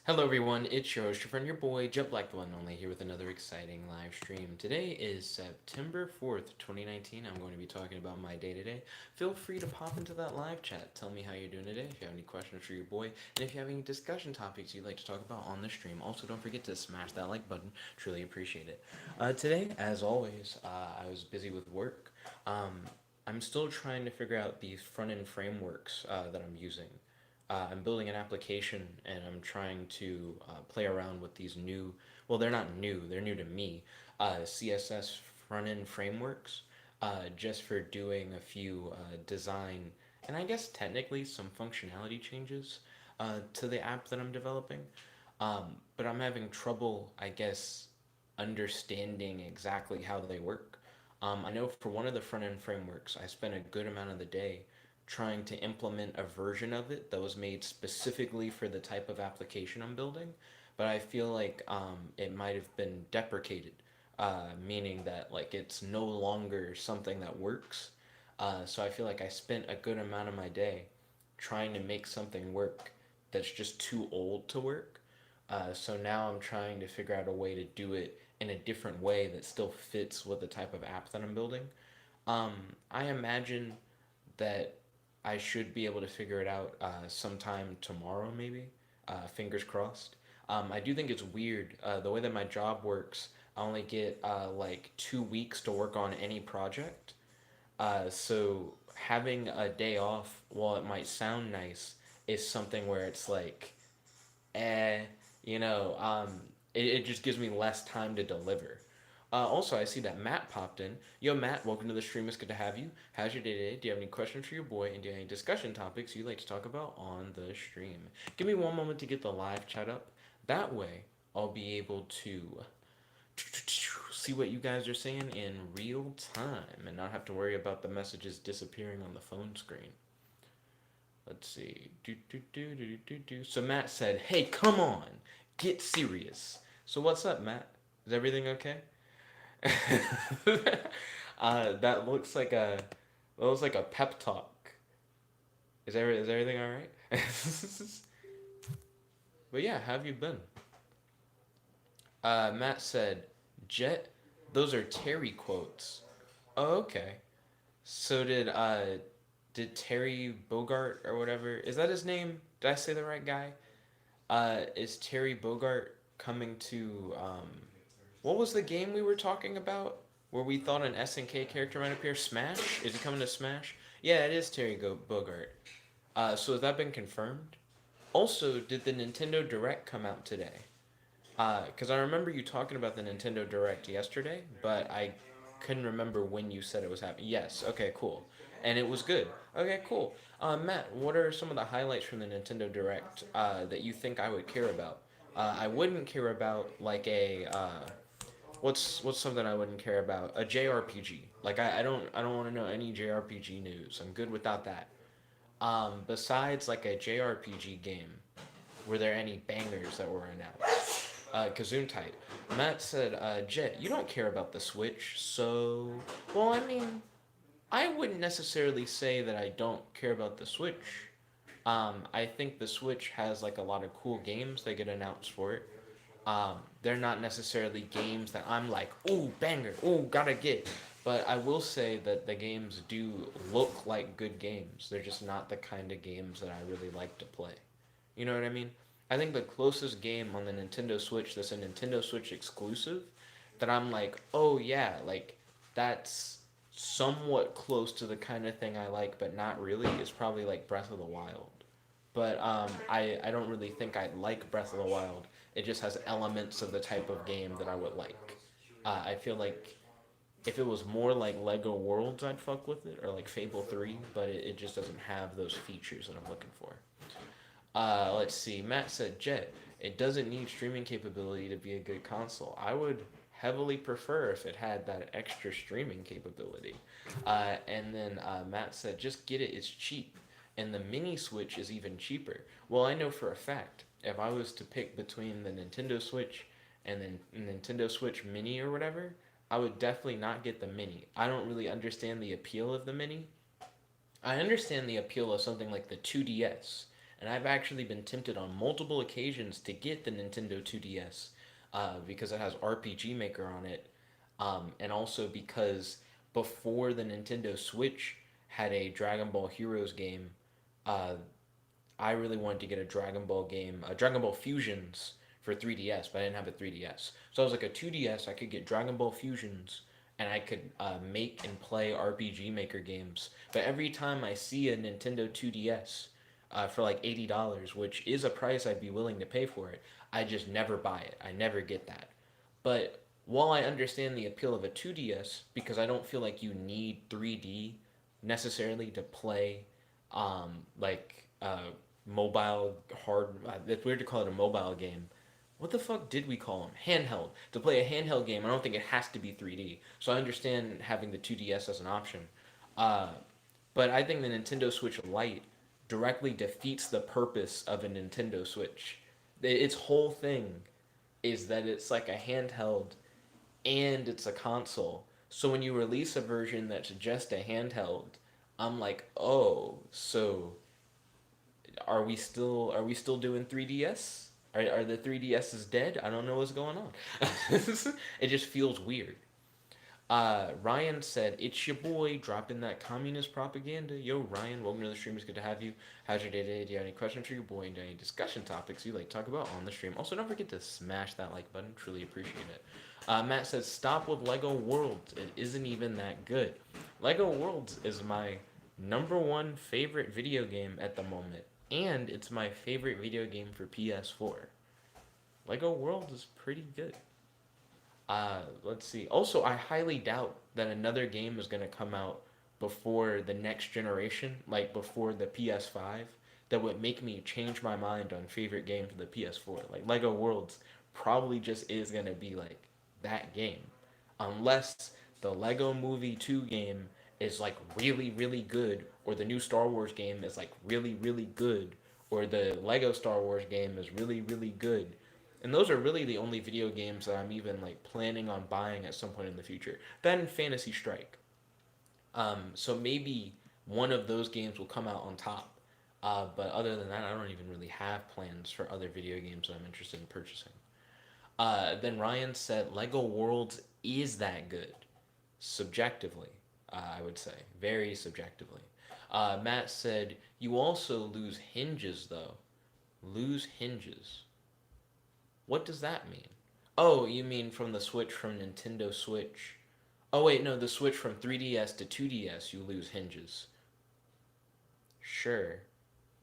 Hello everyone, it's your host, your friend, your boy, Jet Black the one and only, here with another exciting live stream. Today is September 4th, 2019. I'm going to be talking about my day-to-day. Feel free to pop into that live chat. Tell me how you're doing today, if you have any questions for your boy, and if you have any discussion topics you'd like to talk about on the stream. Also, don't forget to smash that like button. Truly appreciate it. Today, as always, I was busy with work. Um, I'm still trying to figure out these front-end frameworks that I'm using. I'm building an application and I'm trying to play around with these new, well, they're not new, they're new to me, CSS front end frameworks just for doing a few design and I guess technically some functionality changes to the app that I'm developing. But I'm having trouble, I guess, understanding exactly how they work. I know for one of the front end frameworks, I spent a good amount of the day trying to implement a version of it that was made specifically for the type of application I'm building, but I feel like it might have been deprecated, meaning that like it's no longer something that works. So I feel like I spent a good amount of my day trying to make something work that's just too old to work. So now I'm trying to figure out a way to do it in a different way that still fits with the type of app that I'm building. Um, I imagine that I should be able to figure it out sometime tomorrow, maybe. Fingers crossed. I do think it's weird the way that my job works. I only get like 2 weeks to work on any project. So having a day off, while it might sound nice, is something where it's like, eh, you know, it just gives me less time to deliver. Also, I see that Matt popped in. Yo, Matt, welcome to the stream. It's good to have you. How's your day today? Do you have any questions for your boy? And do you have any discussion topics you'd like to talk about on the stream? Give me one moment to get the live chat up. That way, I'll be able to see what you guys are saying in real time and not have to worry about the messages disappearing on the phone screen. Let's see. So Matt said, "Hey, come on, get serious." So what's up, Matt? Is everything okay? That looks like a pep talk. Is everything all right? But yeah, how have you been? Matt said, "Jet, those are Terry quotes." Oh, okay. So did Terry Bogart or whatever? Is that his name? Did I say the right guy? Is Terry Bogart coming to what was the game we were talking about where we thought an SNK character might appear? Smash? Is he coming to Smash? Yeah, it is Bogart. So has that been confirmed? Also, did the Nintendo Direct come out today? Because I remember you talking about the Nintendo Direct yesterday, but I couldn't remember when you said it was happening. Yes, okay, cool. And it was good. Okay, cool. Matt, what are some of the highlights from the Nintendo Direct that you think I would care about? I wouldn't care about like what's something I wouldn't care about? A JRPG. Like I don't want to know any JRPG news. I'm good without that. Besides like a JRPG game, were there any bangers that were announced? Gesundheit. Matt said, Jet, you don't care about the Switch, so. Well, I mean, I wouldn't necessarily say that I don't care about the Switch. I think the Switch has like a lot of cool games that get announced for it. They're not necessarily games that I'm like, ooh, banger, ooh, gotta get. But I will say that the games do look like good games. They're just not the kind of games that I really like to play. You know what I mean? I think the closest game on the Nintendo Switch that's a Nintendo Switch exclusive that I'm like, oh yeah, like that's somewhat close to the kind of thing I like, but not really, is probably like Breath of the Wild. But I don't really think I like Breath of the Wild. It just has elements of the type of game that I would like. I feel like if it was more like Lego Worlds, I'd fuck with it, or like Fable 3, but it just doesn't have those features that I'm looking for. Let's see. Matt said, Jet, it doesn't need streaming capability to be a good console. I would heavily prefer if it had that extra streaming capability. And then Matt said, just get it, it's cheap. And the mini Switch is even cheaper. Well, I know for a fact, if I was to pick between the Nintendo Switch and the Nintendo Switch Mini or whatever, I would definitely not get the Mini. I don't really understand the appeal of the Mini. I understand the appeal of something like the 2DS. and I've actually been tempted on multiple occasions to get the Nintendo 2DS because it has RPG Maker on it, and also because before the Nintendo Switch had a Dragon Ball Heroes game, uh, I really wanted to get a Dragon Ball game, Dragon Ball Fusions for 3DS, but I didn't have a 3DS. So I was like, a 2DS, I could get Dragon Ball Fusions, and I could make and play RPG Maker games. But every time I see a Nintendo 2DS for like $80, which is a price I'd be willing to pay for it, I just never buy it. I never get that. But while I understand the appeal of a 2DS, because I don't feel like you need 3D necessarily to play mobile hard. It's weird to call it a mobile game. What the fuck did we call them? Handheld. To play a handheld game, I don't think it has to be 3D. So I understand having the 2DS as an option. Uh, but I think the Nintendo Switch Lite directly defeats the purpose of a Nintendo Switch. Its whole thing is that it's like a handheld and it's a console. So when you release a version that's just a handheld, I'm like, oh, so are we still doing 3DS? Are the 3DSs dead? I don't know what's going on. It just feels weird. Ryan said, "It's your boy dropping that communist propaganda." Yo, Ryan, welcome to the stream. It's good to have you. How's your day today? Do you have any questions for your boy and any discussion topics you like to talk about on the stream? Also, don't forget to smash that like button. Truly appreciate it. Matt says, "Stop with Lego Worlds. It isn't even that good." Lego Worlds is my number one favorite video game at the moment, and it's my favorite video game for PS4. Lego Worlds is pretty good. Let's see. Also, I highly doubt that another game is going to come out before the next generation, like before the PS5, that would make me change my mind on favorite game for the PS4. Like Lego Worlds probably just is going to be like that game. Unless the Lego Movie 2 game is like really, really good, or the new Star Wars game is like really, really good, or the Lego Star Wars game is really, really good, and those are really the only video games that I'm even like planning on buying at some point in the future. That and Fantasy Strike. So maybe one of those games will come out on top. But other than that, I don't even really have plans for other video games that I'm interested in purchasing. Then Ryan said Lego Worlds is that good, subjectively. I would say very subjectively. Matt said you also lose hinges though. Lose hinges. What does that mean? Oh, you mean from the switch from Nintendo Switch? Oh wait, no, the switch from 3DS to 2DS, you lose hinges. Sure.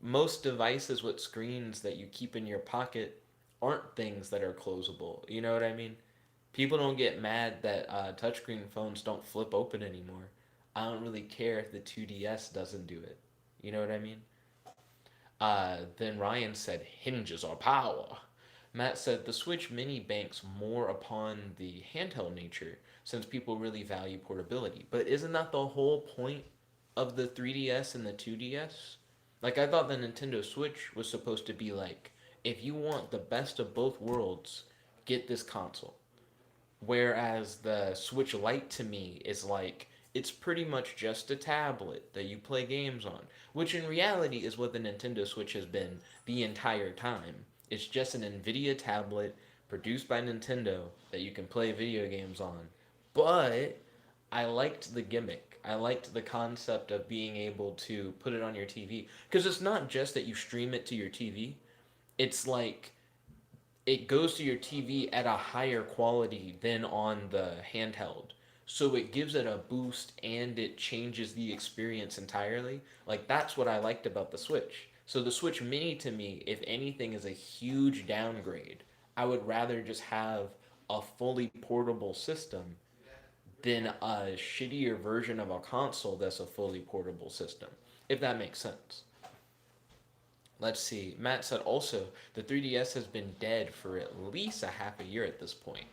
Most devices with screens that you keep in your pocket aren't things that are closable. You know what I mean? People don't get mad that touchscreen phones don't flip open anymore. I don't really care if the 2DS doesn't do it. You know what I mean? Then Ryan said, hinges are power. Matt said, the Switch Mini banks more upon the handheld nature since people really value portability. But isn't that the whole point of the 3DS and the 2DS? Like, I thought the Nintendo Switch was supposed to be like, if you want the best of both worlds, get this console. Whereas the Switch Lite to me is like, it's pretty much just a tablet that you play games on, which in reality is what the Nintendo Switch has been the entire time. It's just an Nvidia tablet produced by Nintendo that you can play video games on. But I liked the gimmick. I liked the concept of being able to put it on your TV. Because it's not just that you stream it to your TV, it's like it goes to your TV at a higher quality than on the handheld. So it gives it a boost and it changes the experience entirely. Like that's what I liked about the Switch. So the Switch Mini to me, if anything, is a huge downgrade. I would rather just have a fully portable system than a shittier version of a console that's a fully portable system. If that makes sense. Let's see. Matt said also the 3DS has been dead for at least a half a year at this point.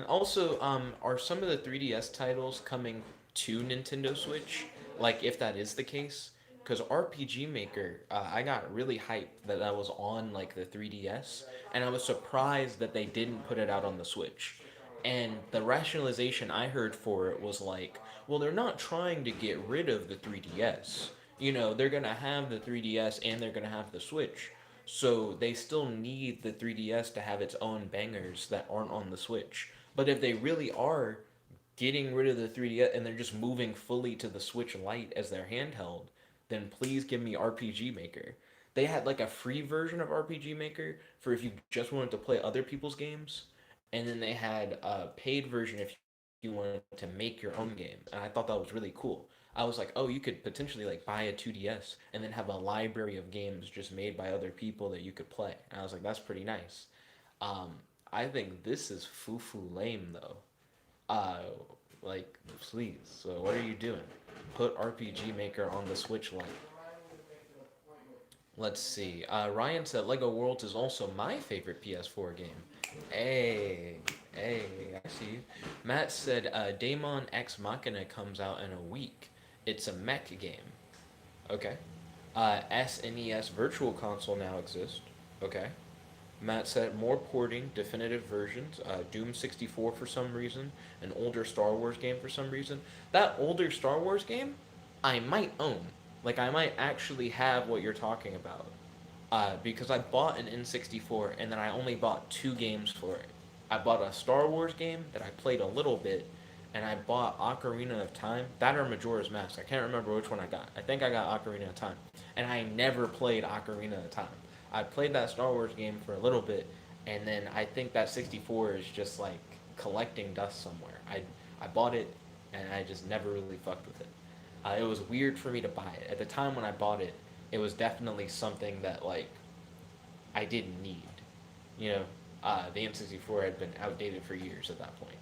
Also, are some of the 3DS titles coming to Nintendo Switch? Like, if that is the case, because RPG Maker, I got really hyped that that was on like the 3DS, and I was surprised that they didn't put it out on the Switch. And the rationalization I heard for it was like, Well, they're not trying to get rid of the 3DS. You know, they're going to have the 3DS and they're going to have the Switch. So they still need the 3DS to have its own bangers that aren't on the Switch. But if they really are getting rid of the 3DS and they're just moving fully to the Switch Lite as their handheld, then please give me RPG Maker. They had like a free version of RPG Maker for if you just wanted to play other people's games, and then they had a paid version if you wanted to make your own game. And I thought that was really cool. I was like, oh, you could potentially like buy a 2DS and then have a library of games just made by other people that you could play. And I was like, that's pretty nice. Um, I think this is foo lame though. Uh, like, please. So what are you doing? Put RPG Maker on the Switch Lite. Let's see. Ryan said Lego Worlds is also my favorite PS4 game. Hey, hey, I see you. Matt said Daemon X Machina comes out in a week. It's a mech game. Okay. SNES Virtual Console now exists. Okay. Matt said more porting, definitive versions, Doom 64 for some reason, an older Star Wars game for some reason. That older Star Wars game, I might own. Like, I might actually have what you're talking about. Because I bought an N64 and then I only bought two games for it. I bought a Star Wars game that I played a little bit, and I bought Ocarina of Time. That or Majora's Mask. I can't remember which one I got. I think I got Ocarina of Time. And I never played Ocarina of Time. I played that Star Wars game for a little bit, and then I think that 64 is just like collecting dust somewhere. I bought it, and I just never really fucked with it. It was weird for me to buy it. At the time when I bought it, it was definitely something that like I didn't need. You know, the N64 had been outdated for years at that point.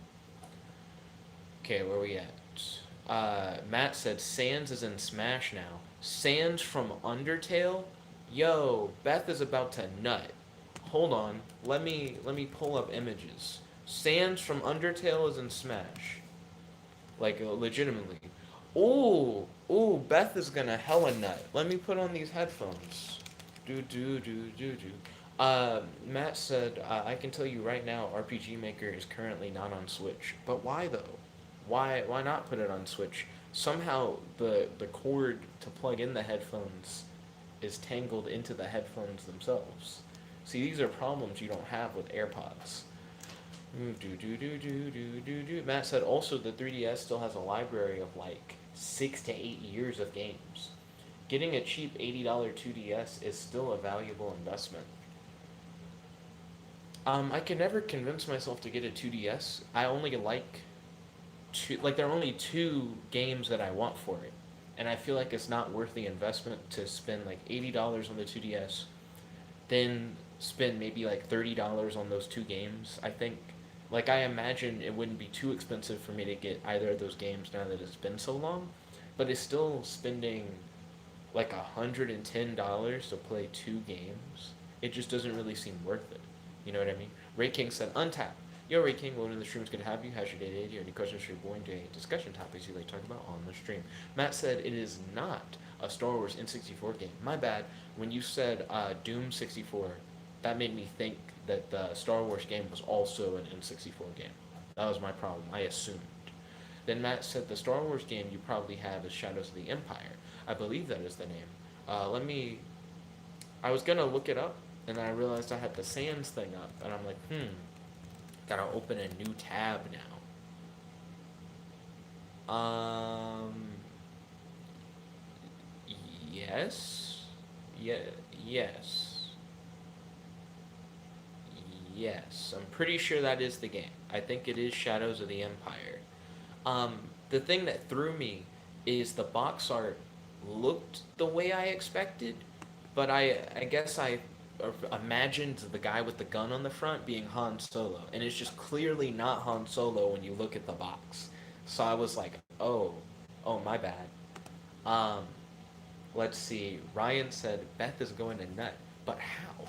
Okay, where are we at? Matt said Sans is in Smash now. Sans from Undertale? Yo, Beth is about to nut. Hold on. Let me pull up images. Sans from Undertale is in Smash. Like legitimately. Ooh, Beth is gonna hella nut. Let me put on these headphones. Do. Matt said, I can tell you right now, RPG Maker is currently not on Switch. But why though? Why not put it on Switch? Somehow the cord to plug in the headphones is tangled into the headphones themselves. See, these are problems you don't have with AirPods. Matt said also the 3DS still has a library of like 6 to 8 years of games. Getting a cheap $80 2DS is still a valuable investment. I can never convince myself to get a 2DS. I only like there are only two games that I want for it, and I feel like it's not worth the investment to spend like $80 on the 2DS, then spend maybe like $30 on those two games. I think, like, I imagine it wouldn't be too expensive for me to get either of those games now that it's been so long, but it's still spending like $110 to play two games. It just doesn't really seem worth it. You know what I mean? Ray King said, untap. Yo, Ray King, welcome to the stream. It's good to have you. How's your day today? Do you have any questions for your boy day? Discussion topics you'd like to talk about on the stream? Matt said it is not a Star Wars N64 game. My bad. When you said Doom 64, that made me think that the Star Wars game was also an N64 game. That was my problem. I assumed. Then Matt said the Star Wars game you probably have is Shadows of the Empire. I believe that is the name. I was gonna look it up, and then I realized I had the Sans thing up, and I'm like, gotta open a new tab now. Yes. Yeah, yes. Yes. I'm pretty sure that is the game. I think it is Shadows of the Empire. The thing that threw me is the box art looked the way I expected, but I guess I imagined the guy with the gun on the front being Han Solo, and it's just clearly not Han Solo when you look at the box. So I was like, oh, my bad. Um, let's see. Ryan said Beth is going to nut, but how?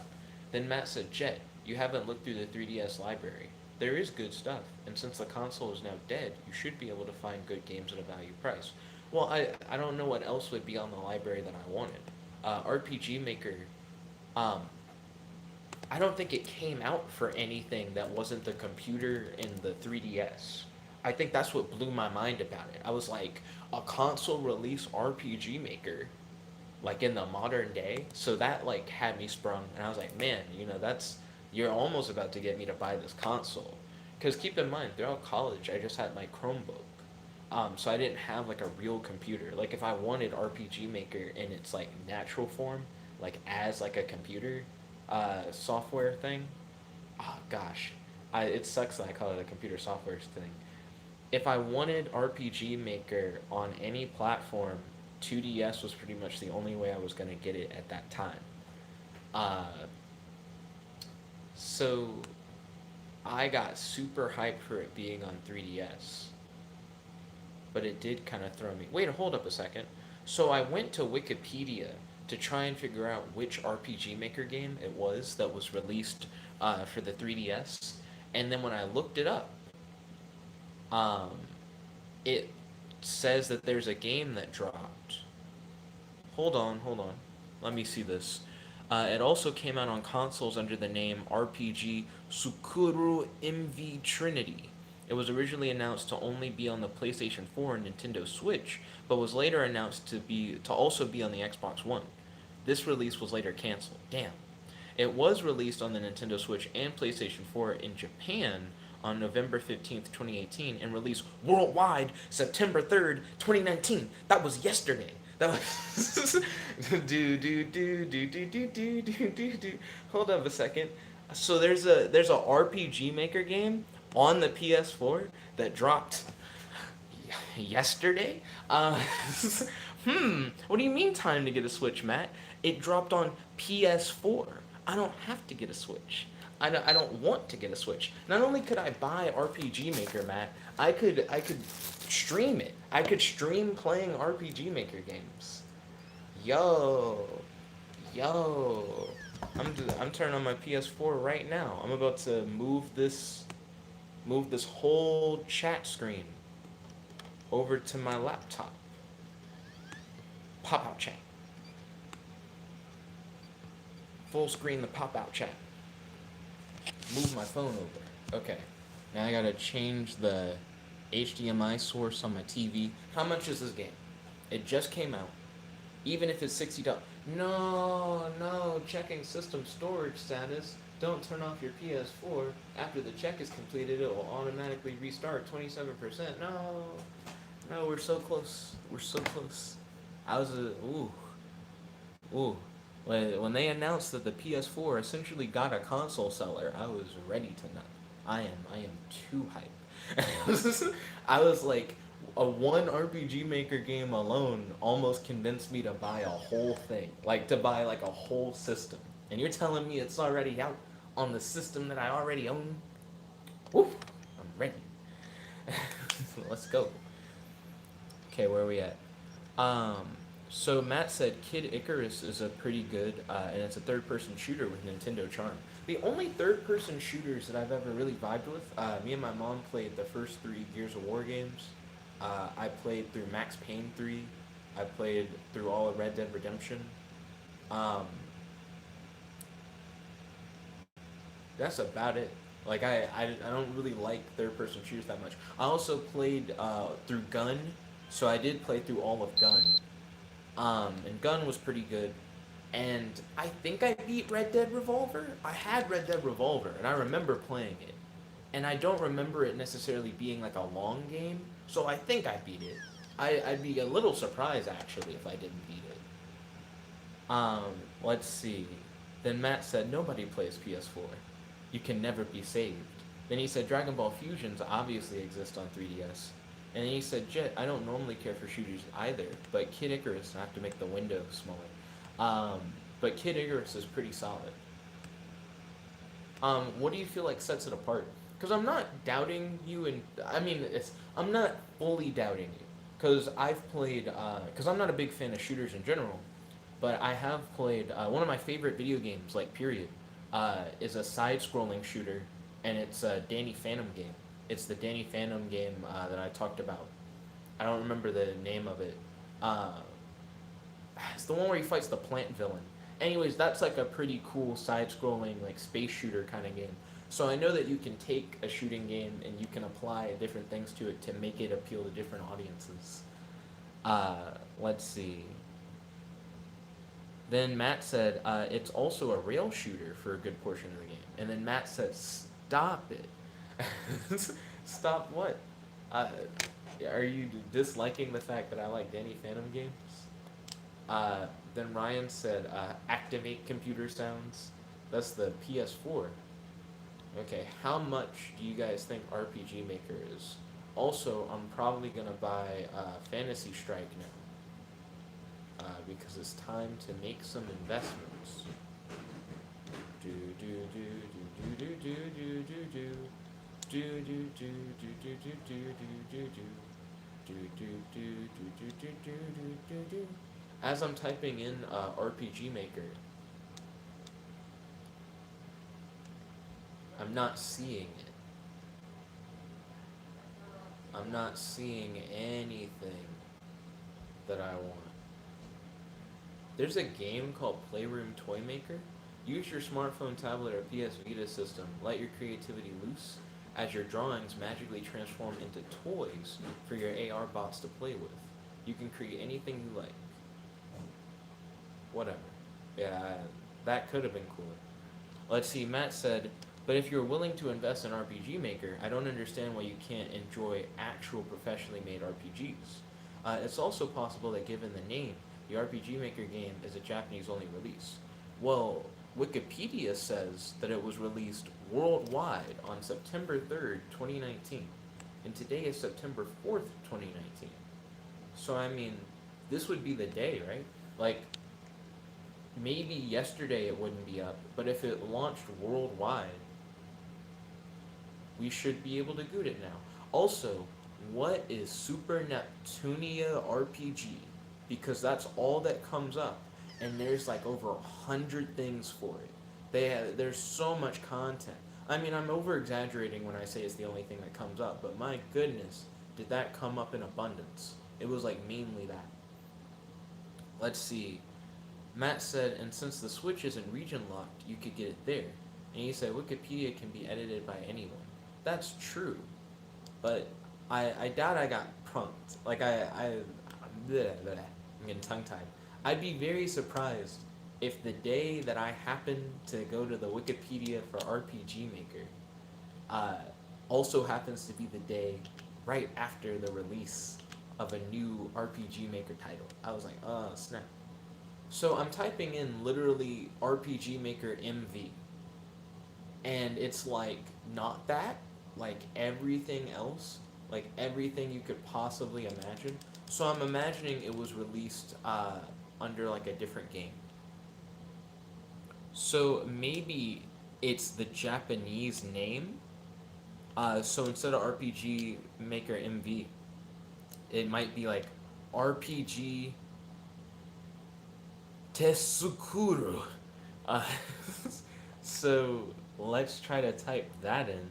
Then Matt said, Jet, you haven't looked through the 3DS library. There is good stuff, and since the console is now dead, you should be able to find good games at a value price. Well, I don't know what else would be on the library that I wanted. RPG Maker, um, I don't think it came out for anything that wasn't the computer and the 3DS. I think that's what blew my mind about it. I was like, a console release RPG maker, like in the modern day. So that like had me sprung, and I was like, man, that's you're almost about to get me to buy this console. Because keep in mind, throughout college, I just had my Chromebook. So I didn't have like a real computer. Like if I wanted RPG Maker in its like natural form, like as like a computer software thing, oh gosh, it sucks that I call it a computer software thing. If I wanted RPG Maker on any platform, 2DS was pretty much the only way I was gonna get it at that time. Uh, so I got super hyped for it being on 3DS, but it did kind of throw me. Wait, hold up a second. So I went to Wikipedia to try and figure out which RPG Maker game it was that was released for the 3DS, and then when I looked it up, um, it says that there's a game that dropped. Hold on. Let me see this. It also came out on consoles under the name RPG Sukuru MV Trinity. It was originally announced to only be on the PlayStation 4 and Nintendo Switch, but was later announced to also be on the Xbox One. This release was later canceled. Damn. It was released on the Nintendo Switch and PlayStation 4 in Japan on November 15th, 2018, and released worldwide September 3rd, 2019. That was yesterday. That was do. Hold up a second. So there's a RPG Maker game on the PS4 that dropped yesterday. What do you mean time to get a Switch, Matt? It dropped on PS4. I don't have to get a Switch. I don't want to get a Switch. Not only could I buy RPG Maker, Matt, I could stream it. I could stream playing RPG Maker games. Yo, yo. I'm turning on my PS4 right now. I'm about to move this whole chat screen over to my laptop. Pop out chat. Full screen the pop out chat. Move my phone over. Okay. Now I gotta change the HDMI source on my TV. How much is this game? It just came out. Even if it's $60. No, checking system storage status. Don't turn off your PS4. After the check is completed, it will automatically restart 27%. No, we're so close. We're so close. I was ooh. When they announced that the PS4 essentially got a console seller, I was ready to nut. I am too hyped. I was like, a one RPG Maker game alone almost convinced me to buy a whole thing, like to buy like a whole system. And you're telling me it's already out on the system that I already own? Woo! I'm ready. Let's go. Okay, where are we at? So Matt said Kid Icarus is a pretty good, and it's a third-person shooter with Nintendo charm. The only third-person shooters that I've ever really vibed with, me and my mom played the first 3 Gears of War games. I played through Max Payne 3. I played through all of Red Dead Redemption. Um, that's about it. Like, I don't really like third-person shooters that much. I also played through Gun, so I did play through all of Gun. And Gun was pretty good. And I think I beat Red Dead Revolver. I had Red Dead Revolver, and I remember playing it. And I don't remember it necessarily being like a long game, so I think I beat it. I'd be a little surprised, actually, if I didn't beat it. Let's see. Then Matt said, nobody plays PS4. You can never be saved. Then he said, Dragon Ball Fusions obviously exist on 3DS. And then he said, Jet, I don't normally care for shooters either, but Kid Icarus, I have to make the window smaller. But Kid Icarus is pretty solid. What do you feel like sets it apart? Because I'm not doubting you, and I'm not fully doubting you. Because I've played, because I'm not a big fan of shooters in general, but I have played, one of my favorite video games, like, period, is a side-scrolling shooter, and it's a Danny Phantom game. It's the Danny Phantom game that I talked about. I don't remember the name of it. It's the one where he fights the plant villain. Anyways, that's like a pretty cool side-scrolling, like, space shooter kind of game. So I know that you can take a shooting game and you can apply different things to it to make it appeal to different audiences. Let's see. Then Matt said it's also a rail shooter for a good portion of the game. And then Matt said, "Stop it." Stop what? Uh, are you disliking the fact that I like Danny Phantom games? Then Ryan said, "Activate computer sounds." That's the PS4. Okay, how much do you guys think RPG Maker is? Also, I'm probably gonna buy Fantasy Strike now because it's time to make some investments. Do do do do do do do do do do do do do do do do do do do. As I'm typing in RPG Maker, I'm not seeing it. I'm not seeing anything that I want. There's a game called Playroom Toy Maker. Use your smartphone, tablet, or PS Vita system. Let your creativity loose as your drawings magically transform into toys for your AR bots to play with. You can create anything you like. Whatever. Yeah, that could have been cooler. Let's see, Matt said, but if you're willing to invest in RPG Maker, I don't understand why you can't enjoy actual professionally made RPGs. It's also possible that given the name, the RPG Maker game is a Japanese only release. Well, Wikipedia says that it was released worldwide on September 3rd, 2019. And today is September 4th, 2019. So, I mean, this would be the day, right? Like, maybe yesterday it wouldn't be up, but if it launched worldwide, we should be able to get it now. Also, what is Super Neptunia RPG? Because that's all that comes up, and there's like over 100 things for it. There's so much content. I mean, I'm over exaggerating when I say it's the only thing that comes up, but my goodness, did that come up in abundance? It was like mainly that. Let's see. Matt said, and since the Switch isn't region locked, you could get it there. And he said, Wikipedia can be edited by anyone. That's true, but I doubt I got punked. Like bleh, bleh, I'm getting tongue tied. I'd be very surprised if the day that I happen to go to the Wikipedia for RPG Maker uh, also happens to be the day right after the release of a new RPG Maker title. I was like, oh snap. So I'm typing in literally RPG Maker MV, and it's like not that, like everything else, like everything you could possibly imagine. So I'm imagining it was released under like a different game. So maybe it's the Japanese name. So instead of RPG Maker MV, it might be like RPG Tesukuru. Uh, so let's try to type that in.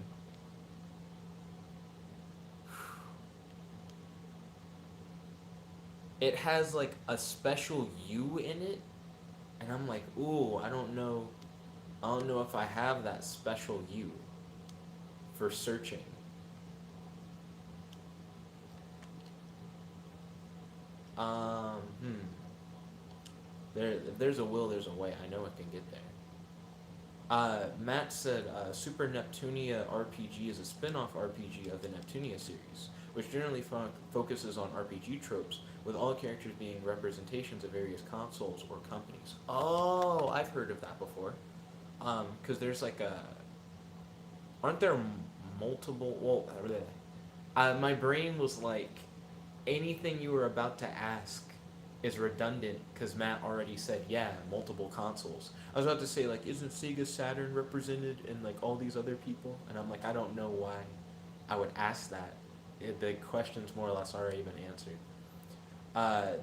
It has like a special U in it, and I'm like, ooh, I don't know. I don't know if I have that special U for searching. Hmm. If there's a will, there's a way. I know it can get there. Matt said Super Neptunia RPG is a spin off RPG of the Neptunia series, which generally focuses on RPG tropes, with all characters being representations of various consoles or companies. Oh, I've heard of that before. Because there's like a. Aren't there multiple. Well, my brain was like, anything you were about to ask is redundant because Matt already said, yeah, multiple consoles. I was about to say, like, isn't Sega Saturn represented in, like, all these other people? And I'm like, I don't know why I would ask that. The question's more or less already been answered.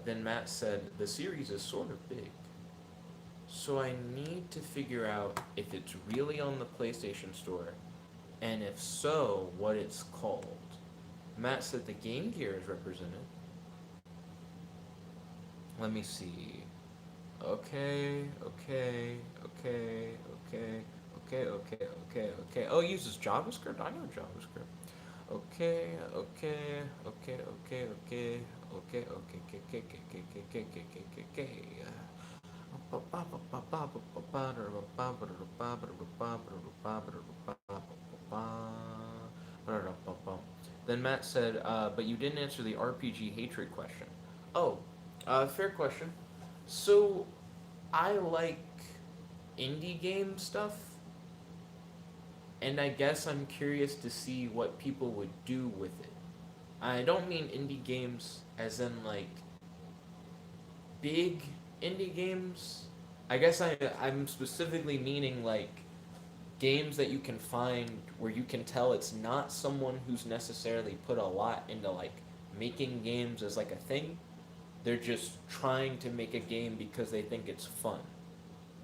Then Matt said, the series is sort of big. So I need to figure out if it's really on the PlayStation Store, and if so, what it's called. Matt said the Game Gear is represented. Let me see. Okay. Oh, it uses JavaScript? I know JavaScript. Okay, okay, okay, okay, okay, okay, okay, okay, okay, okay, okay, okay, okay, okay, okay. Then Matt said, but you didn't answer the RPG hatred question. Oh, fair question. So, I like indie game stuff, and I guess I'm curious to see what people would do with it. I don't mean indie games as in like big indie games. I guess I'm specifically meaning like games that you can find where you can tell it's not someone who's necessarily put a lot into like making games as like a thing. They're just trying to make a game because they think it's fun,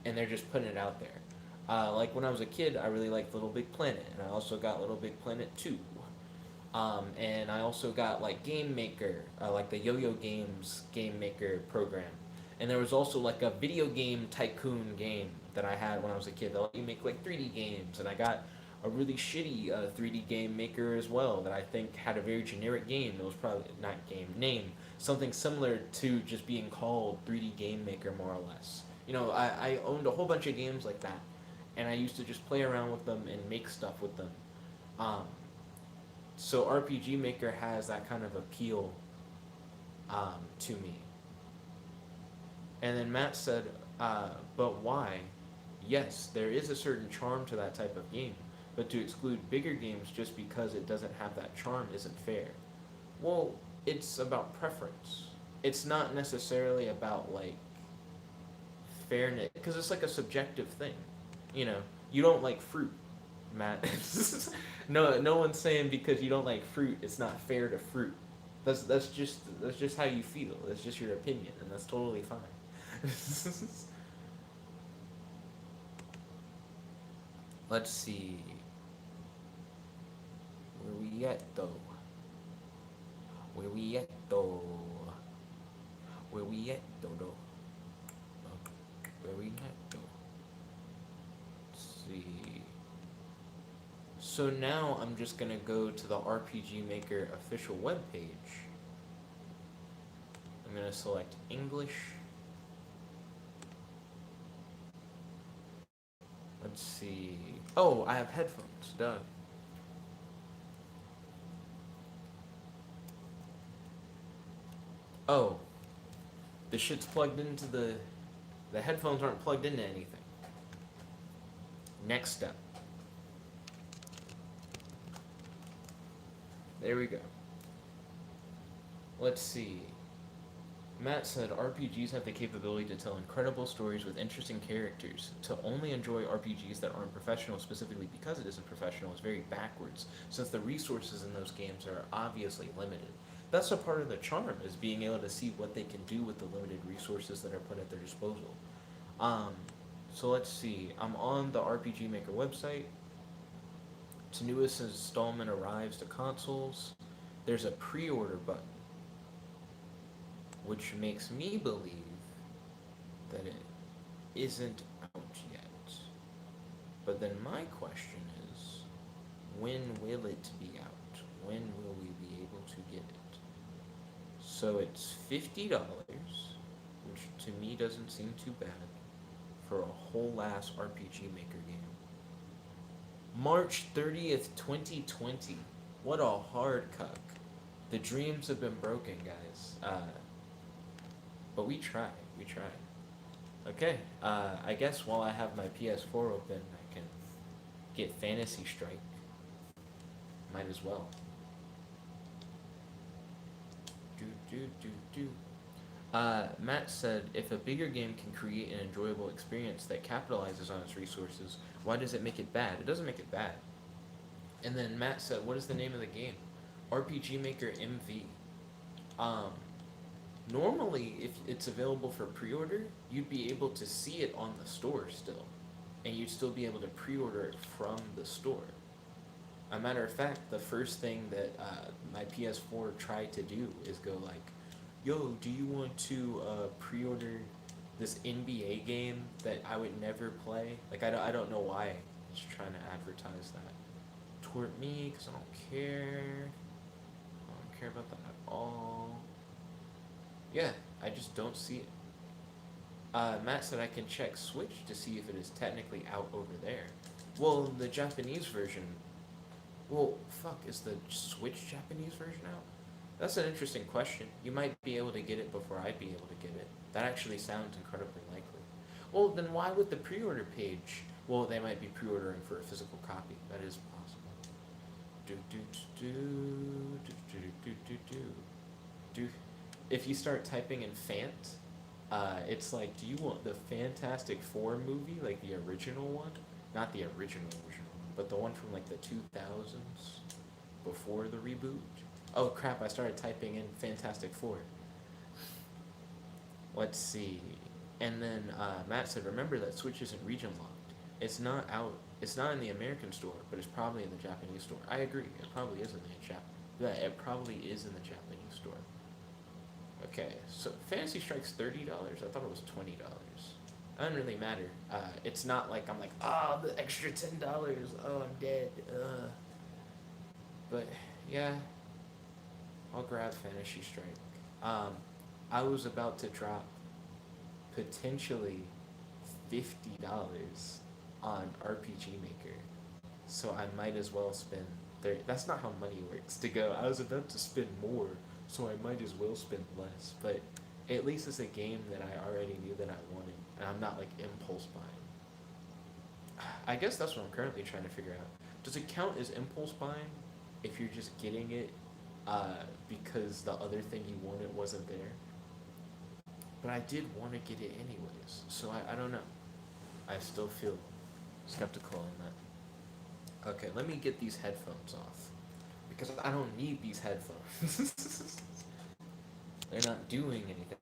and they're just putting it out there. Like when I was a kid, I really liked Little Big Planet, and I also got Little Big Planet 2. And I also got like Game Maker, like the Yo-Yo Games Game Maker program. And there was also like a video game tycoon game that I had when I was a kid that let you make like 3D games. And I got a really shitty 3D game maker as well that I think had a very generic game. It was probably not game name, something similar to just being called 3D game maker more or less. I owned a whole bunch of games like that, and I used to just play around with them and make stuff with them. Um, so RPG Maker has that kind of appeal to me. And then Matt said, but why? Yes, there is a certain charm to that type of game, but to exclude bigger games just because it doesn't have that charm isn't fair. Well, it's about preference. It's not necessarily about like fairness, because it's like a subjective thing. You know, you don't like fruit, Matt. No one's saying because you don't like fruit, it's not fair to fruit. That's just how you feel. That's just your opinion, and that's totally fine. Let's see. Where we at though? Where we at though? Where we at though? Where we at though? Let's see. So now I'm just gonna go to the RPG Maker official webpage. I'm gonna select English. Let's see. Oh, I have headphones. Duh. Oh, the shit's plugged into the headphones aren't plugged into anything. Next step. There we go. Let's see. Matt said RPGs have the capability to tell incredible stories with interesting characters. To only enjoy RPGs that aren't professional specifically because it isn't professional is very backwards, since the resources in those games are obviously limited. That's a part of the charm, is being able to see what they can do with the limited resources that are put at their disposal. Um, so let's see. I'm on the RPG Maker website. To newest installment arrives to consoles. There's a pre-order button, which makes me believe that it isn't out yet. But then my question is, when will it be out? When will we be able to get it? So it's $50, which to me doesn't seem too bad for a whole ass RPG Maker game. March 30th, 2020. What a hard cuck. The dreams have been broken, guys. But we tried. We tried. Okay. I guess while I have my PS4 open, I can get Fantasy Strike. Might as well. Do do do do. Matt said, if a bigger game can create an enjoyable experience that capitalizes on its resources, why does it make it bad? It doesn't make it bad. And then Matt said, what is the name of the game? RPG Maker MV. Um, Normally, if it's available for pre-order, you'd be able to see it on the store still, and you'd still be able to pre-order it from the store. A matter of fact, the first thing that my PS4 tried to do is go like, "Yo, do you want to pre-order this NBA game that I would never play?" Like I don't know why. Just trying to advertise that toward me because I don't care. I don't care about that at all. Yeah, I just don't see it. Matt said I can check Switch to see if it is technically out over there. Well, the Japanese version. Well, fuck, is the Switch Japanese version out? That's an interesting question. You might be able to get it before I'd be able to get it. That actually sounds incredibly likely. Well, then why would the pre-order page? Well, they might be pre-ordering for a physical copy. That is possible. Do do do do do do do do do. If you start typing in Fant, it's like, do you want the Fantastic Four movie, like the original one? Not the original one, but the one from like the 2000s, before the reboot. Oh crap! I started typing in Fantastic Four. Let's see. And then Matt said, remember that Switch isn't region locked. It's not out. It's not in the American store, but it's probably in the Japanese store. I agree. It probably is in the Yeah, it probably is in the Japanese store. Okay, so Fantasy Strike's $30. I thought it was $20. It doesn't really matter. It's not like I'm like, oh, the extra $10. Oh, I'm dead. But yeah, I'll grab Fantasy Strike. I was about to drop potentially $50 on RPG Maker, so I might as well spend 30. That's not how money works. To go, I was about to spend more, so I might as well spend less. But at least it's a game that I already knew that I wanted, and I'm not like impulse buying. I guess that's what I'm currently trying to figure out. Does it count as impulse buying if you're just getting it because the other thing you wanted wasn't there? But I did want to get it anyways, so I don't know. I still feel skeptical on that. Okay, let me get these headphones off because I don't need these headphones. They're not doing anything.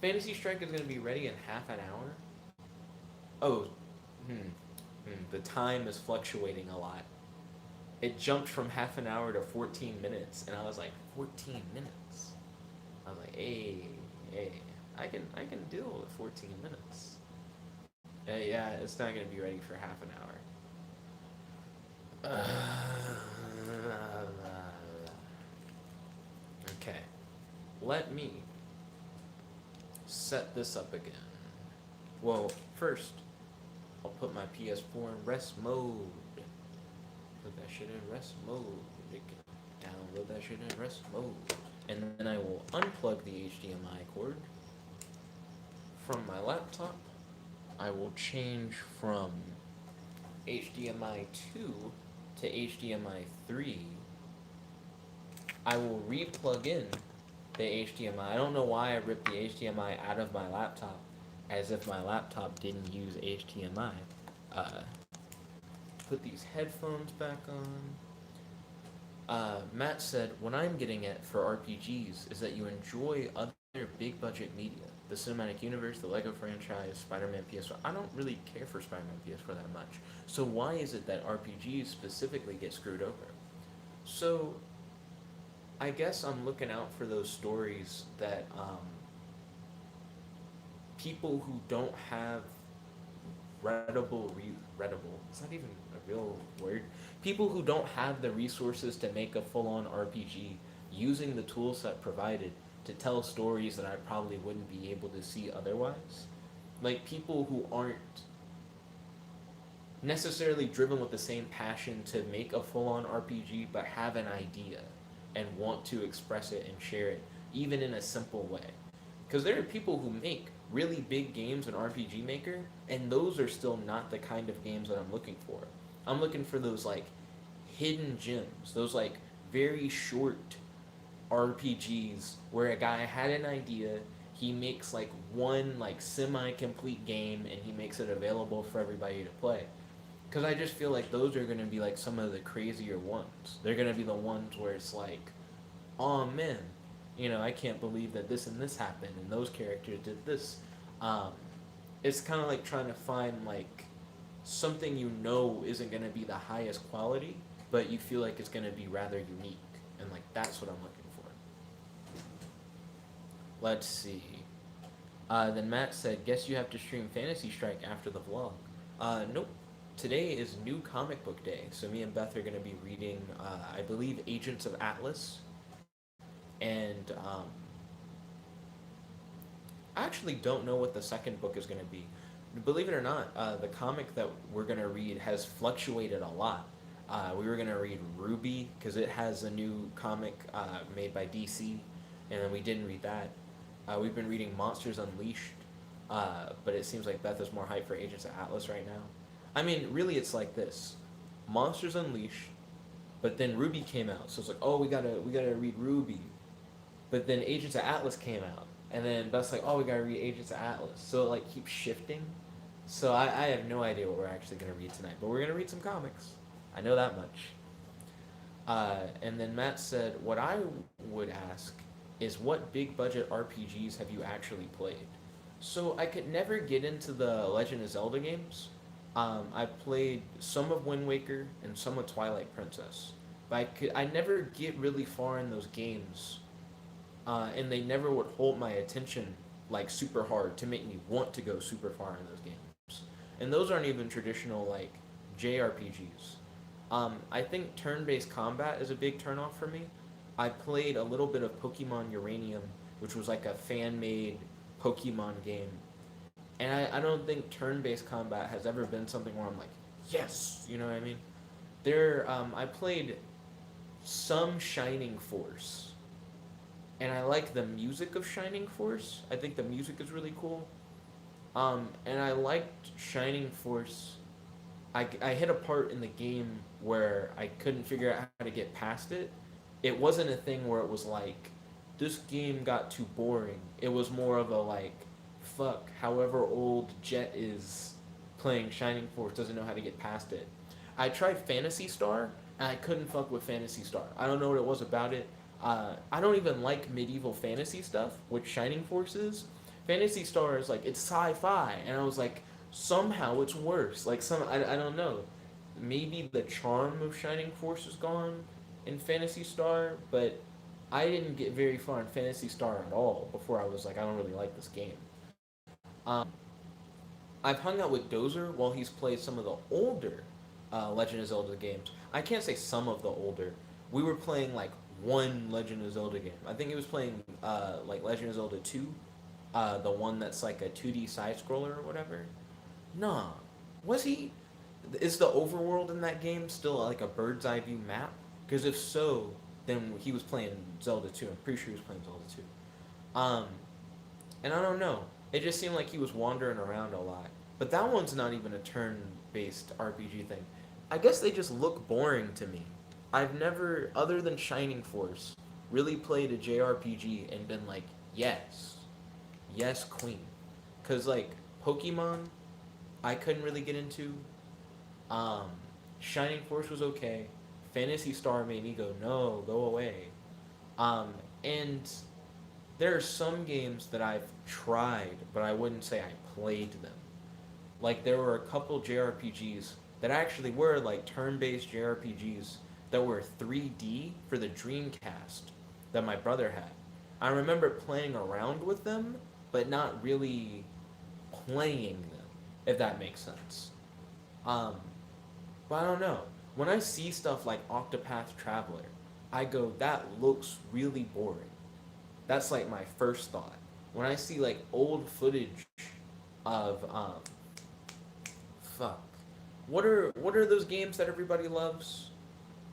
Fantasy Strike is going to be ready in half an hour. Oh, the time is fluctuating a lot. It jumped from half an hour to 14 minutes, and I was like, 14 minutes? I was like, hey, I can deal with 14 minutes. Yeah, it's not going to be ready for half an hour. Okay, let me set this up again. Well, first, I'll put my PS4 in rest mode. Put that shit in rest mode. Download that shit in rest mode. And then I will unplug the HDMI cord from my laptop. I will change from HDMI 2 to HDMI 3. I will re-plug in the HDMI. I don't know why I ripped the HDMI out of my laptop as if my laptop didn't use HDMI. Put these headphones back on. Matt said, what I'm getting at for RPGs is that you enjoy other big budget media. The cinematic universe, the Lego franchise, Spider-Man PS4. I don't really care for Spider-Man PS4 that much. So why is it that RPGs specifically get screwed over? So I guess I'm looking out for those stories that people who don't have readable, it's not even a real word. People who don't have the resources to make a full-on RPG using the tool set provided to tell stories that I probably wouldn't be able to see otherwise. Like people who aren't necessarily driven with the same passion to make a full-on RPG but have an idea and want to express it and share it, even in a simple way. Because there are people who make really big games in RPG Maker, and those are still not the kind of games that I'm looking for. I'm looking for those like hidden gems, those like very short RPGs where a guy had an idea, he makes like one like semi-complete game, and he makes it available for everybody to play. Because I just feel like those are going to be like some of the crazier ones. They're going to be the ones where it's like, oh man, I can't believe that this and this happened, and those characters did this. It's kind of like trying to find like something isn't going to be the highest quality, but you feel like it's going to be rather unique, and like that's what I'm looking for. Let's see. Then Matt said, guess you have to stream Fantasy Strike after the vlog. Nope. today is New Comic Book Day, so me and Beth are going to be reading, I believe, Agents of Atlas, and I actually don't know what the second book is going to be. Believe it or not, the comic that we're going to read has fluctuated a lot. We were going to read Ruby because it has a new comic made by DC, and then we didn't read that. We've been reading Monsters Unleashed, but it seems like Beth is more hyped for Agents of Atlas right now. I mean, really, it's like this: Monsters Unleashed, but then Ruby came out, so it's like, oh, we gotta read Ruby, but then Agents of Atlas came out, and then Beth's like, oh, we gotta read Agents of Atlas, so it like keeps shifting. So I have no idea what we're actually gonna read tonight, but we're gonna read some comics. I know that much. And then Matt said, what I would ask is what big budget RPGs have you actually played? So I could never get into the Legend of Zelda games. I played some of Wind Waker and some of Twilight Princess, but I never get really far in those games, and they never would hold my attention like super hard to make me want to go super far in those games. And those aren't even traditional like JRPGs. I think turn-based combat is a big turnoff for me. I played a little bit of Pokemon Uranium, which was like a fan-made Pokemon game, and I don't think turn-based combat has ever been something where I'm like, yes, you know what I mean? I played some Shining Force, and I like the music of Shining Force. I think the music is really cool. And I liked Shining Force. I hit a part in the game where I couldn't figure out how to get past it. It wasn't a thing where it was like, this game got too boring. It was more of a like, fuck, however old Jet is playing Shining Force doesn't know how to get past it. I tried Fantasy Star, and I couldn't fuck with Fantasy Star. I don't know what it was about it. I don't even like medieval fantasy stuff, which Shining Force is. Fantasy Star is like, it's sci-fi, and I was like, somehow it's worse. Like I don't know. Maybe the charm of Shining Force is gone in Fantasy Star, but I didn't get very far in Fantasy Star at all before I was like, I don't really like this game. Um, I've hung out with Dozer while he's played some of the older Legend of Zelda games. I can't say some of the older. We were playing like one Legend of Zelda game. I think he was playing like Legend of Zelda 2, the one that's like a 2D side scroller or whatever. Nah, was he? Is the overworld in that game still like a bird's eye view map? Because if so, then he was playing Zelda 2. I'm pretty sure he was playing Zelda 2. And I don't know. It just seemed like he was wandering around a lot. But that one's not even a turn-based RPG thing. I guess they just look boring to me. I've never, other than Shining Force, really played a JRPG and been like, yes, yes, queen. Cause like Pokemon, I couldn't really get into. Um, Shining Force was okay. Fantasy Star made me go, no, go away. And there are some games that I've tried, but I wouldn't say I played them. Like there were a couple JRPGs that actually were like turn-based JRPGs that were 3D for the Dreamcast that my brother had. I remember playing around with them, but not really playing them, if that makes sense. Um, but I don't know. When I see stuff like Octopath Traveler, I go, that looks really boring. That's like my first thought. When I see like old footage of fuck. What are those games that everybody loves?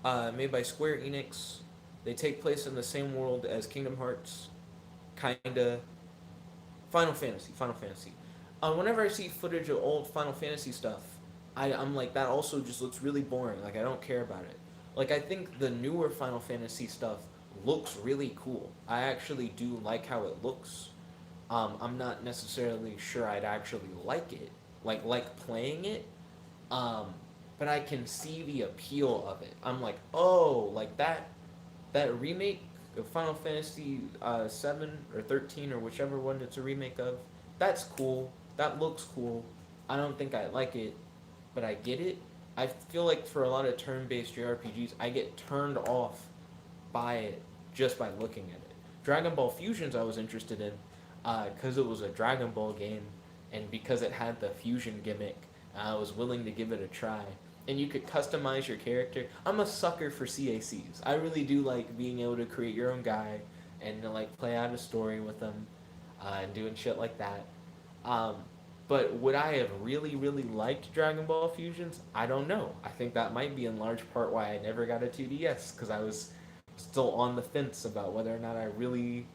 Made by Square Enix. They take place in the same world as Kingdom Hearts. Kinda. Final Fantasy. Final Fantasy. Whenever I see footage of old Final Fantasy stuff, I'm like, that also just looks really boring. Like I don't care about it. Like I think the newer Final Fantasy stuff looks really cool. I actually do like how it looks. I'm not necessarily sure I'd actually like it, like playing it. Um, but I can see the appeal of it. I'm like, oh, like that remake of Final Fantasy 7 or 13 or whichever one it's a remake of. That's cool. That looks cool. I don't think I like it, but I get it. I feel like for a lot of turn-based JRPGs, I get turned off by it just by looking at it. Dragon Ball Fusions I was interested in because it was a Dragon Ball game and because it had the fusion gimmick. I was willing to give it a try. And you could customize your character. I'm a sucker for CACs. I really do like being able to create your own guy and to like play out a story with them and doing shit like that. Um, but would I have really, really liked Dragon Ball Fusions? I don't know. I think that might be in large part why I never got a 2DS because I was still on the fence about whether or not I really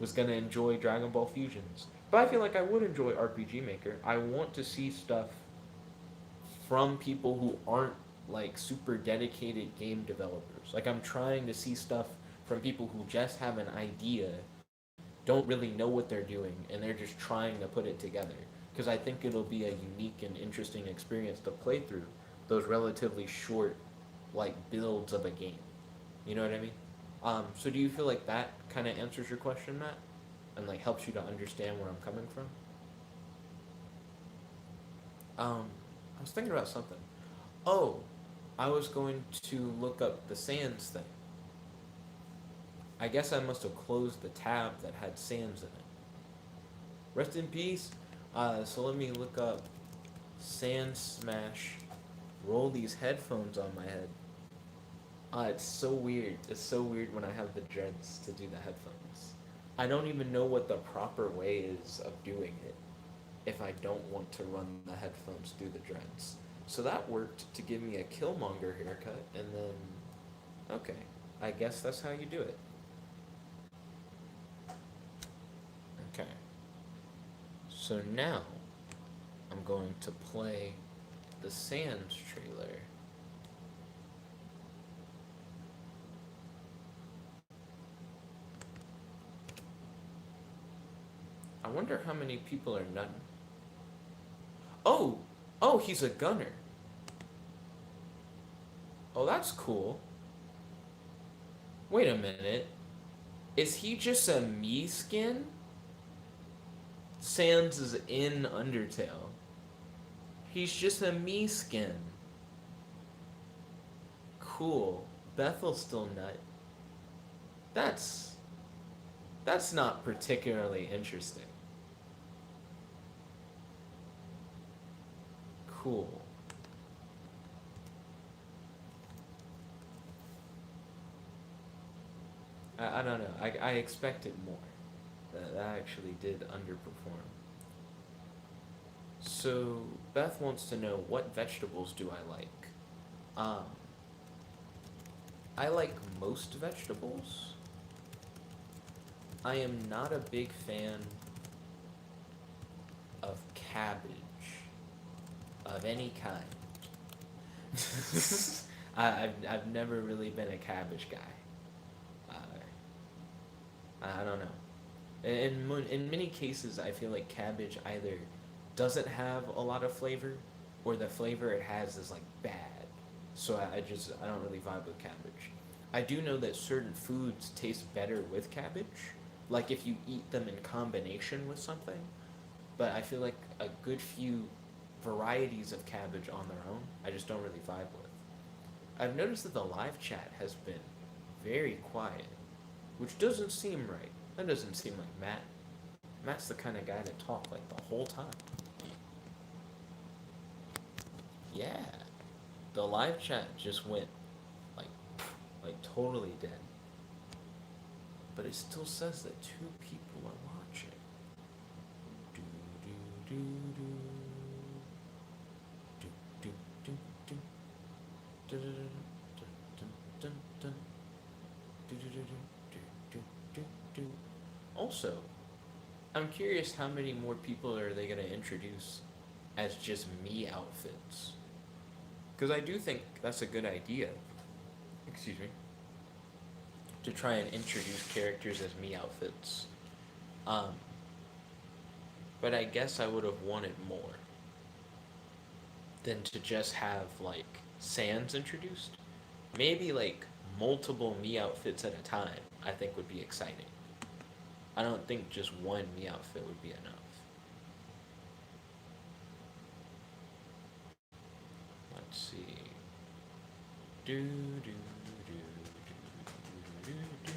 was going to enjoy Dragon Ball Fusions. But I feel like I would enjoy RPG Maker. I want to see stuff from people who aren't like super dedicated game developers. Like I'm trying to see stuff from people who just have an idea, don't really know what they're doing, and they're just trying to put it together. Because I think it'll be a unique and interesting experience to play through those relatively short like builds of a game. You know what I mean? So do you feel like that kind of answers your question, Matt, and like helps you to understand where I'm coming from? I was thinking about something. Oh, I was going to look up the Sans thing. I guess I must have closed the tab that had Sans in it. Rest in peace. So let me look up Sans Smash. Roll these headphones on my head. It's so weird. It's so weird when I have the dreads to do the headphones. I don't even know what the proper way is of doing it if I don't want to run the headphones through the dreads. So that worked to give me a Killmonger haircut, and then, okay, I guess that's how you do it. Okay. So now, I'm going to play the Sans trailer. I wonder how many people are nutting. Oh! Oh, he's a gunner. Oh, that's cool. Wait a minute. Is he just a me skin? Sans is in Undertale. He's just a me skin. Cool. Bethel's still nut. That's that's not particularly interesting. Cool. I don't know. I expected more. That actually did underperform. So Beth wants to know what vegetables do I like. Um, I like most vegetables. I am not a big fan of cabbage of any kind. I've never really been a cabbage guy. I don't know. In many cases, I feel like cabbage either doesn't have a lot of flavor, or the flavor it has is like bad. So I don't really vibe with cabbage. I do know that certain foods taste better with cabbage, like if you eat them in combination with something. But I feel like a good few varieties of cabbage on their own, I just don't really vibe with. I've noticed that the live chat has been very quiet, which doesn't seem right. That doesn't seem like Matt. Matt's the kind of guy to talk like the whole time. Yeah, the live chat just went like like totally dead. But it still says that two people are watching. Do do do do do do do do do do do do do do do. Also, I'm curious how many more people are they gonna introduce as just me outfits? Because I do think that's a good idea. Excuse me. To try and introduce characters as me outfits. Um, but I guess I would have wanted more than to just have like Sans introduced. Maybe like multiple me outfits at a time, I think would be exciting. I don't think just one me outfit would be enough. Let's see. Do do do do do do do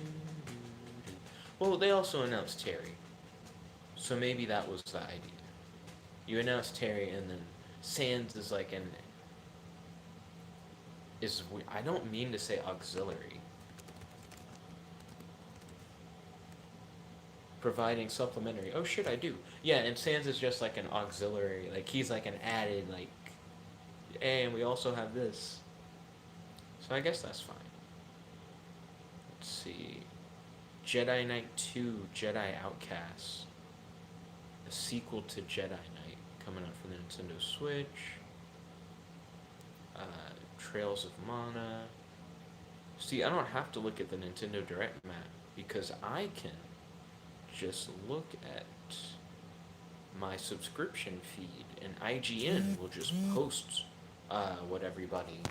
do. Well, they also announced Terry, so maybe that was the idea. You announced Terry, and then Sans is like an is I don't mean to say auxiliary. Providing supplementary. Oh shit, I do. Yeah, and Sans is just like an auxiliary. Like he's like an added like, hey, and we also have this. So I guess that's fine. Let's see. Jedi Knight 2, Jedi Outcast. A sequel to Jedi Knight coming out for the Nintendo Switch. Trails of Mana. See, I don't have to look at the Nintendo Direct map because I can just look at my subscription feed and IGN will just post what everybody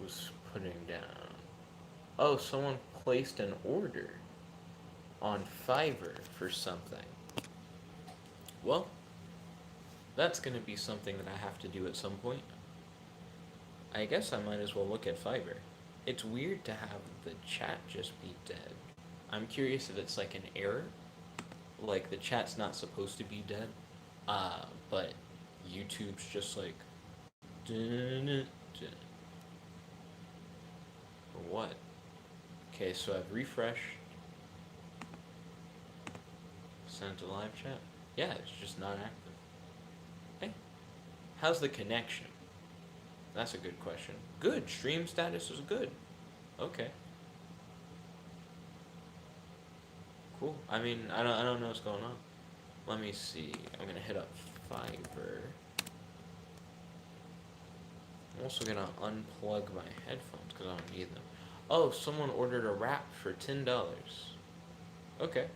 was putting down. Oh, someone placed an order on Fiverr for something. Well, that's going to be something that I have to do at some point. I guess I might as well look at Fiverr. It's weird to have the chat just be dead. I'm curious if it's like an error. Like the chat's not supposed to be dead. But YouTube's just like or what? Okay, so I've refreshed. Sent to live chat. Yeah, it's just not active. Hey, how's the connection? That's a good question. Good. Stream status is good. Okay. Cool. I mean, I don't know what's going on. Let me see. I'm gonna hit up Fiverr. I'm also gonna unplug my headphones because I don't need them. Oh, someone ordered a wrap for $10. Okay.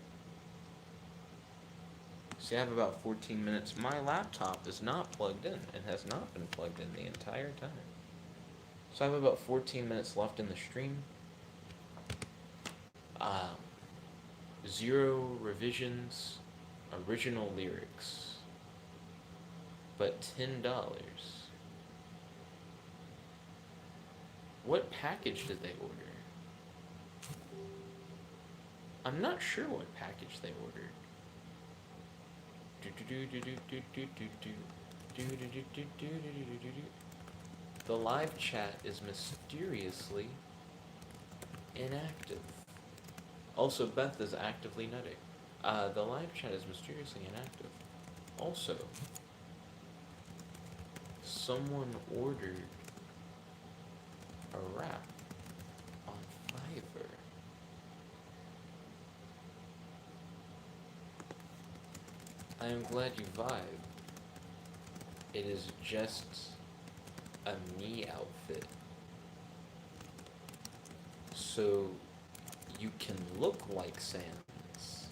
See, I have about 14 minutes. My laptop is not plugged in. It has not been plugged in the entire time. So I have about 14 minutes left in the stream. 0 revisions, original lyrics, but $10. What package did they order? I'm not sure what package they ordered. The live chat is mysteriously inactive. Also, Beth is actively nutting. The live chat is mysteriously inactive. Also, someone ordered a wrap on Fiverr. I am glad you vibe. It is just a me outfit. So you can look like Sans,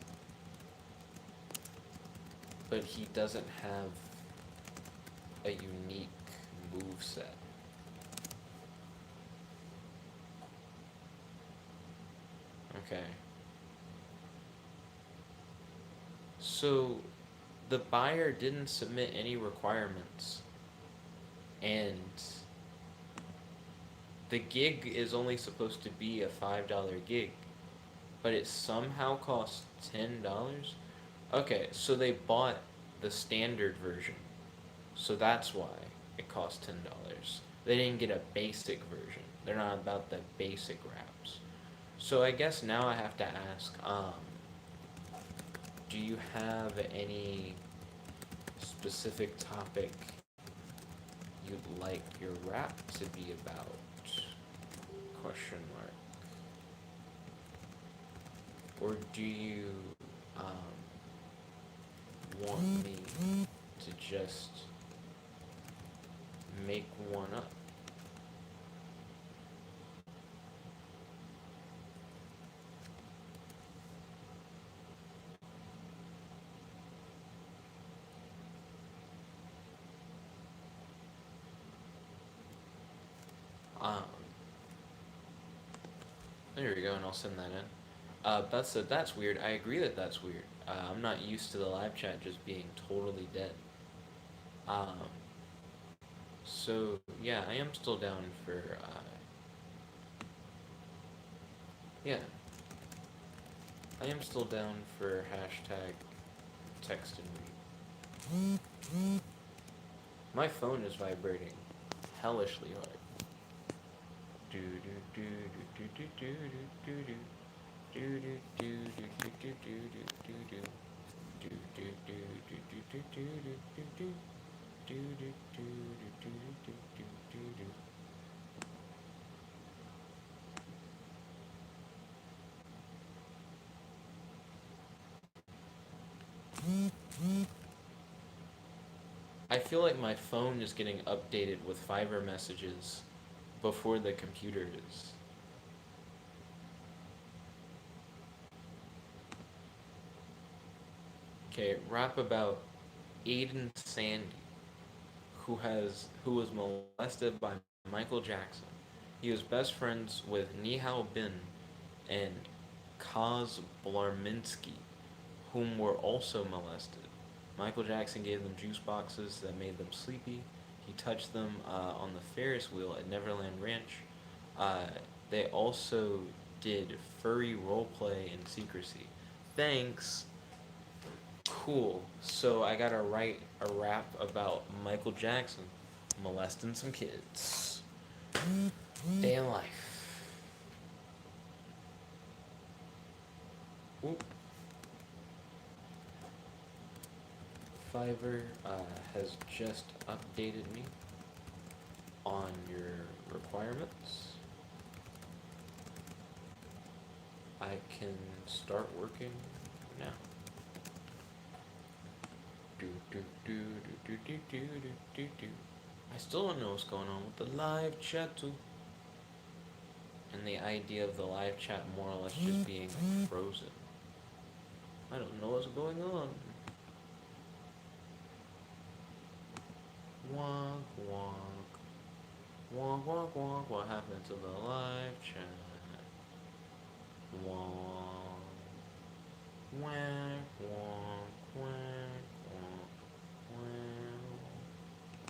but he doesn't have a unique moveset. Okay. So the buyer didn't submit any requirements, and the gig is only supposed to be a $5 gig, but it somehow costs $10. Okay, so they bought the standard version, so that's why it costs $10. They didn't get a basic version. They're not about the basic wraps. So I guess now I have to ask, do you have any specific topic you'd like your rap to be about? Question mark. Or do you want me to just make one up? There we go, and I'll send that in. Beth said, that's weird. I agree that that's weird. I'm not used to the live chat just being totally dead. So, yeah, I am still down for, yeah. I am still down for hashtag text and read. My phone is vibrating hellishly hard. Do do do do do do do do do do do do do do do do do do. Do do do do do do do do do do. Do do do do do do do do. I feel like my phone is getting updated with Fiverr messages before the computer is. Okay, rap about Aiden Sandy, who was molested by Michael Jackson. He was best friends with Nihal Bin and Kaz Blarminski, whom were also molested. Michael Jackson gave them juice boxes that made them sleepy. He touched them on the Ferris wheel at Neverland Ranch. Uh, they also did furry roleplay in secrecy. Thanks. Cool. So I gotta write a rap about Michael Jackson molesting some kids. Day in life. Oop. Fiverr has just updated me on your requirements. I can start working now. Do do do do do do do do do. I still don't know what's going on with the live chat too. And the idea of the live chat more or less just being frozen. I don't know what's going on. Wonk wonk. Wonk wonk wonk. What happened to the live chat? Wonk. Wonk wonk wonk wonk wonk.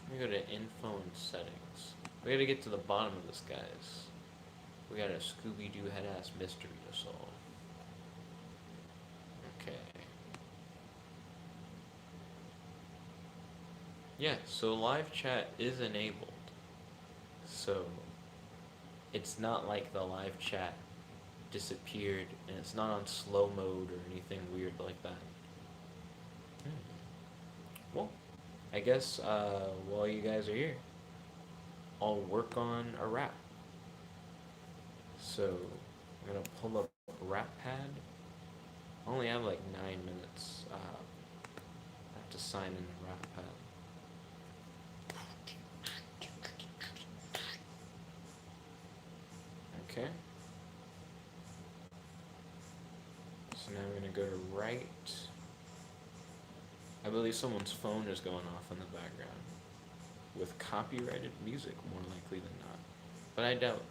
Let me go to info and settings. We gotta get to the bottom of this, guys. We got a Scooby-Doo head-ass mystery to solve. Okay. Yeah, so live chat is enabled. So it's not like the live chat disappeared and it's not on slow mode or anything weird like that. Well, I guess while you guys are here, I'll work on a rap. So I'm gonna pull up a rap pad. I only have like 9 minutes. I have to sign in the rap pad. Okay. So now I'm gonna go to write. I believe someone's phone is going off in the background with copyrighted music, more likely than not. But I doubt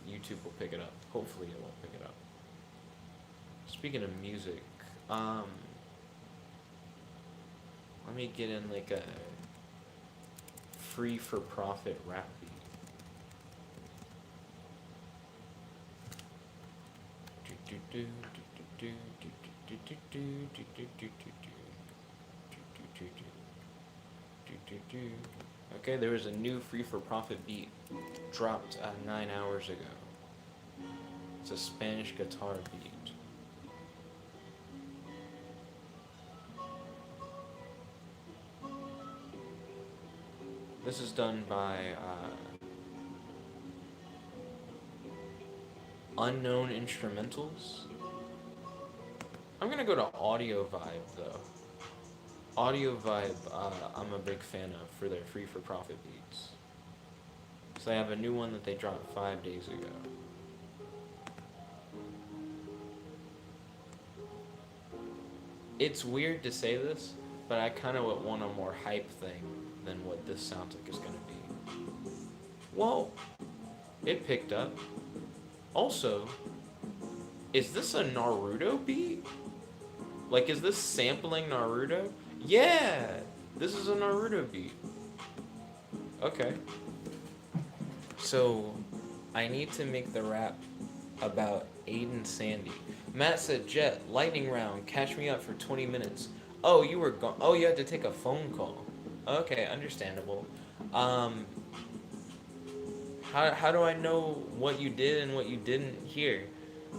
YouTube will pick it up. Hopefully it won't pick it up. Speaking of music, let me get in like a free for profit rap beat. Okay, there was a new free for profit beat dropped 9 hours ago. It's a Spanish guitar beat. This is done by Unknown Instrumentals. I'm gonna go to Audio Vibe though. Audio Vibe, I'm a big fan of for their free for profit beats. So they have a new one that they dropped 5 days ago. It's weird to say this, but I kind of want a more hype thing than what this sounds like is gonna be. Whoa! It picked up. Also, is this a Naruto beat? Like, is this sampling Naruto? Yeah! This is a Naruto beat. Okay. So, I need to make the rap about Aiden Sandy. Matt said, Jet, lightning round, catch me up for 20 minutes. Oh, you were gone. Oh, you had to take a phone call. Okay, understandable. Um, how do I know what you did and what you didn't hear?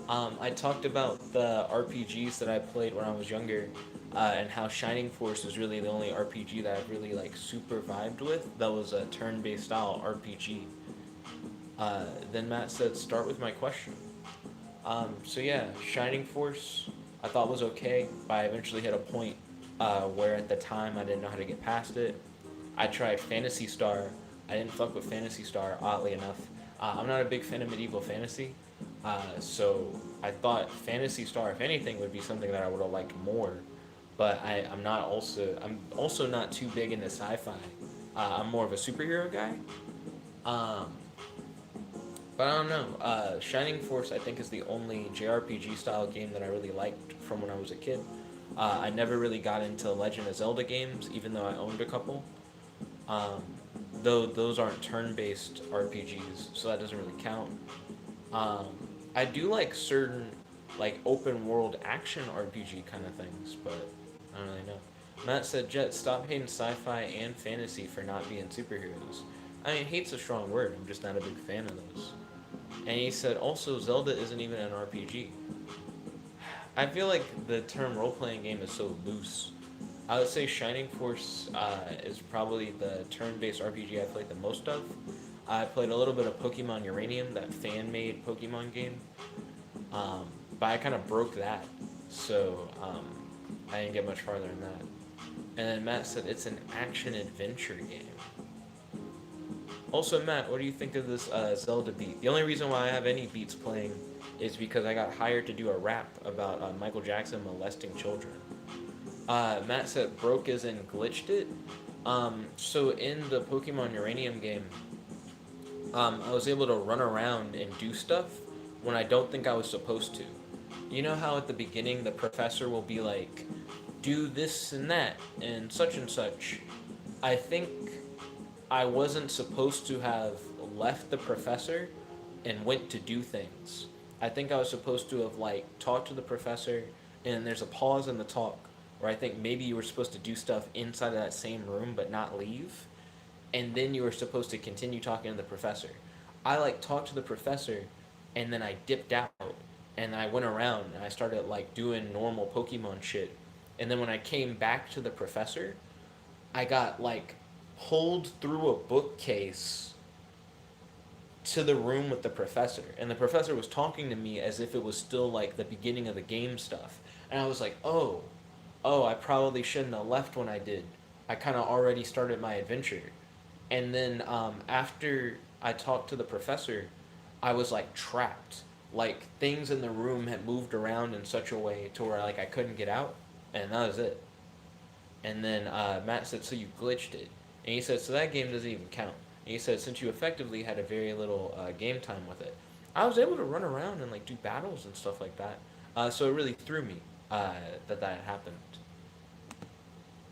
I talked about the RPGs that I played when I was younger, and how Shining Force is really the only RPG that I've really like super vibed with. That was a turn-based style RPG. Then Matt said, "Start with my question." So yeah, Shining Force I thought was okay, but I eventually hit a point where at the time I didn't know how to get past it. I tried Fantasy Star. I didn't fuck with Fantasy Star, oddly enough. I'm not a big fan of medieval fantasy, so I thought Fantasy Star, if anything, would be something that I would have liked more. But I'm also not too big into sci-fi. I'm more of a superhero guy. Um, but I don't know. Shining Force, I think, is the only JRPG style game that I really liked from when I was a kid. I never really got into Legend of Zelda games, even though I owned a couple. Um, though those aren't turn-based RPGs, so that doesn't really count. Um, I do like certain like open world action RPG kind of things, but I don't really know. Matt said, "Jet, stop hating sci-fi and fantasy for not being superheroes." I mean, hate's a strong word. I'm just not a big fan of those. And he said, also, Zelda isn't even an RPG. I feel like the term role playing game is so loose. I would say Shining Force is probably the turn based RPG I played the most of. I played a little bit of Pokemon Uranium, that fan made Pokemon game, but I kind of broke that, so I didn't get much farther than that. And then Matt said it's an action adventure game. Also, Matt, what do you think of this Zelda beat? The only reason why I have any beats playing is because I got hired to do a rap about Michael Jackson molesting children. Matt said broke as in glitched it. So in the Pokemon Uranium game, I was able to run around and do stuff when I don't think I was supposed to. You know how at the beginning the professor will be like, do this and that and such. I think I wasn't supposed to have left the professor and went to do things. I think I was supposed to have like talked to the professor, and there's a pause in the talk where I think maybe you were supposed to do stuff inside of that same room but not leave, and then you were supposed to continue talking to the professor. I like talked to the professor, and then I dipped out, and I went around and I started like doing normal Pokemon shit, and then when I came back to the professor, I got like pulled through a bookcase to the room with the professor, and the professor was talking to me as if it was still like the beginning of the game stuff, and I was like, oh, I probably shouldn't have left when I did. I kind of already started my adventure. And then after I talked to the professor, I was like trapped. Like things in the room had moved around in such a way to where like I couldn't get out, and that was it. And then Matt said, "So you glitched it?" And he said, "So that game doesn't even count." And he said, "Since you effectively had a very little game time with it, I was able to run around and like do battles and stuff like that. So it really threw me that happened."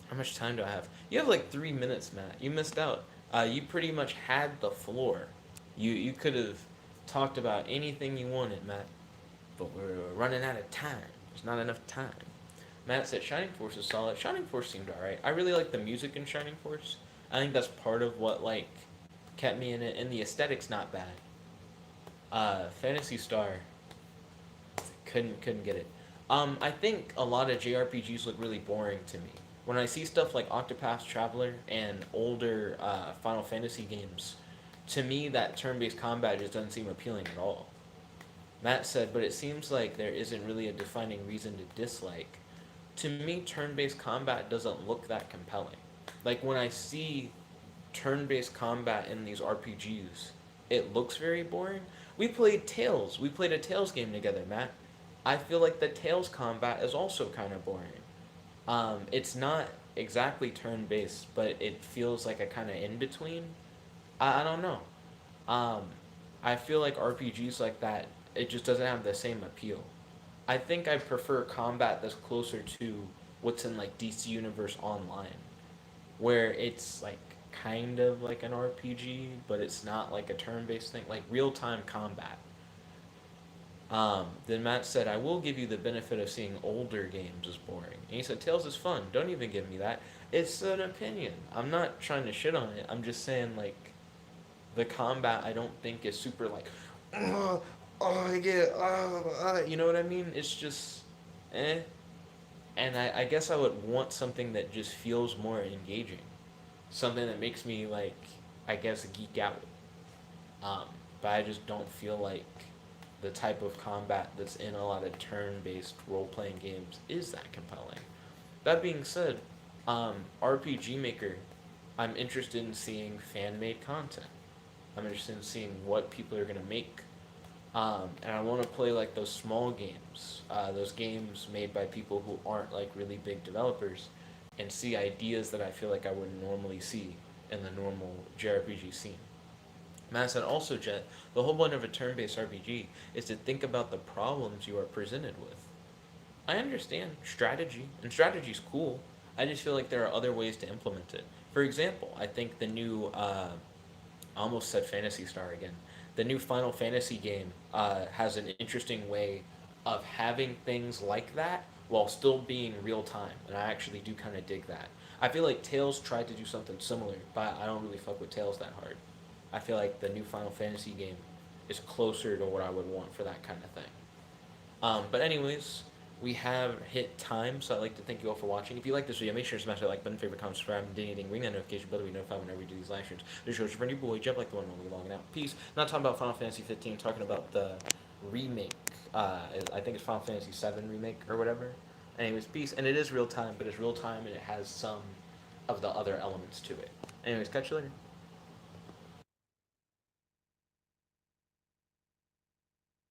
How much time do I have? You have like 3 minutes, Matt. You missed out. You pretty much had the floor. You could have talked about anything you wanted, Matt, but we're running out of time. There's not enough time. Matt said Shining Force is solid. Shining Force seemed alright. I really like the music in Shining Force. I think that's part of what like kept me in it, and the aesthetic's not bad. Fantasy Star couldn't get it. I think a lot of JRPGs look really boring to me. When I see stuff like Octopath Traveler and older Final Fantasy games, to me that turn-based combat just doesn't seem appealing at all. Matt said, but it seems like there isn't really a defining reason to dislike. To me, turn-based combat doesn't look that compelling. Like when I see turn-based combat in these RPGs, it looks very boring. We played Tales. We played a Tales game together, Matt. I feel like the Tales combat is also kind of boring. It's not exactly turn-based, but it feels like a kind of in between. I don't know. Um, I feel like RPGs like that, it just doesn't have the same appeal. I think I prefer combat that's closer to what's in like DC Universe Online, where it's like kind of like an RPG, but it's not like a turn-based thing, like real-time combat. Then Matt said, I will give you the benefit of seeing older games as boring. And he said, Tales is fun. Don't even give me that. It's an opinion. I'm not trying to shit on it. I'm just saying, like, the combat I don't think is super, like, oh, I get, you know what I mean? It's just, eh. And I guess I would want something that just feels more engaging. Something that makes me, like, I guess, geek out. Um, but I just don't feel like the type of combat that's in a lot of turn-based role-playing games is that compelling. That being said, RPG Maker, I'm interested in seeing fan-made content. I'm interested in seeing what people are gonna make, and I want to play like those small games, those games made by people who aren't like really big developers, and see ideas that I feel like I wouldn't normally see in the normal JRPG scene. Matt said also, Jet, the whole point of a turn-based RPG is to think about the problems you are presented with. I understand strategy, and strategy's cool. I just feel like there are other ways to implement it. For example, I think the new, I almost said Fantasy Star again. The new Final Fantasy game has an interesting way of having things like that while still being real time, and I actually do kind of dig that. I feel like Tales tried to do something similar, but I don't really fuck with Tales that hard. I feel like the new Final Fantasy game is closer to what I would want for that kind of thing. But anyways, we have hit time, so I'd like to thank you all for watching. If you like this video, make sure to smash that like button, favorite, comment, subscribe, and ding ding ring that notification bell to be notified whenever we do these live streams. This shows your friend, your boy, Jeb, like the one when we logging out. Peace. Not talking about Final Fantasy 15, talking about the remake. I think it's Final Fantasy 7 remake or whatever. Anyways, peace. And it is real time, but it's real time and it has some of the other elements to it. Anyways, catch you later.